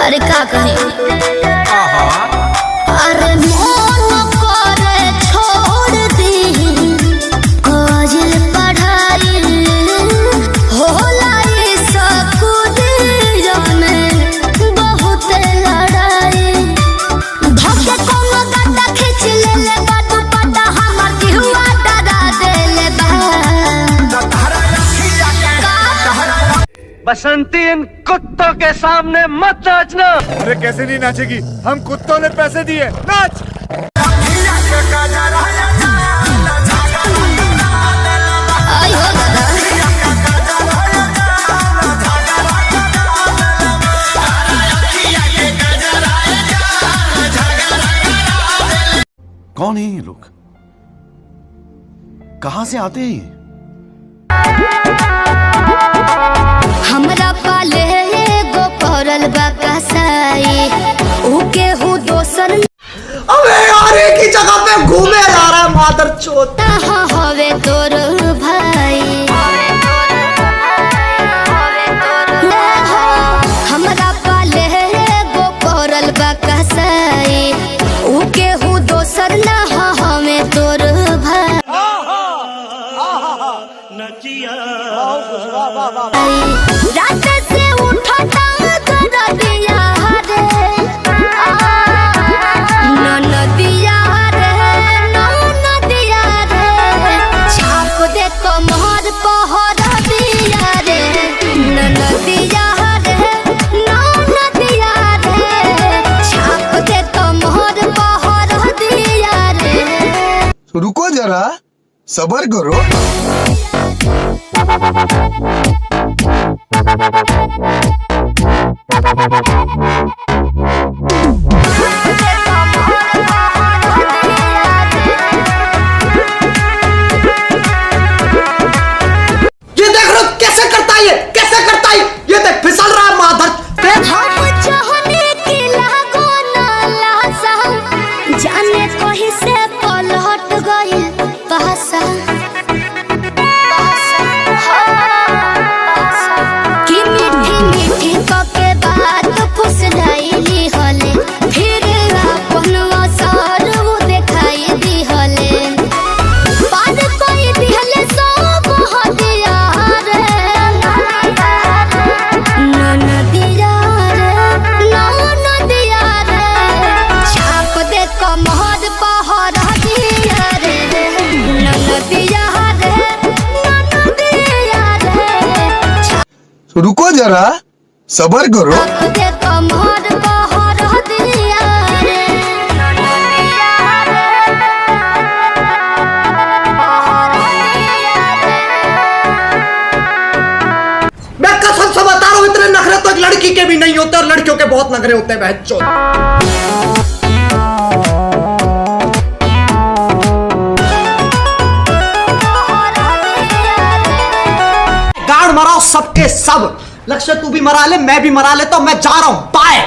अरे का कहे अरे मन करे छोड़ दी काजल पढ़ाई होला ये सब में बहुत लड़ाई धक्के कोनो गड्ढा खींच ले बाटू पटा हमर दिहुआ डरा देले बसंती इन कुत्तों के सामने मत नाचना। अरे कैसे नहीं नाचेगी, हम कुत्तों ने पैसे दिए, नाच। कौन है ये लोग, कहां से आते हैं? हमरा पाले एगो पड़ल बा कसाई उके हूँ दोसर। अबे यार एक ही जगह पे घूमे जा रहा है मादर चोद। हवे तोर भाई हमरा पाले एगो पड़ल बा कसाई उके हूँ दोसर ना हमें तोर भाई। रात से उठा कर दिया रे नदिया रे छाप दे कमर पहर दिया रे नदिया रे छाप दे कमर पहर दिया रे। रुको जरा, सबर करो। ये देख लो कैसे करता है, ये कैसे करता है, ये देख फिसल रहा है मादर। हम चाहने की लागो ना लासा जाने कहीं से पलट गई पासा कि मीठी मीठी के बात फुसलाइली हले फिर अपन असर वो दिखाई दी हले पार कोई दिहले सब हदिया रे नदिया रे छाप दे कमर पहर दिया रे नदिया रे रुको जरा, सबर करो। छाप दे कमर पहर दिया रे मैं कसम से बता रहा हूँ इतने नखरे तो एक लड़की के भी नहीं होते और लड़कियों के बहुत नखरे होते हैं बहन चोद। गाड़ मराओ सबके सब, लक्ष्य तू भी मरा ले मैं भी मरा लेता हूँ, मैं जा रहा हूँ, बाय।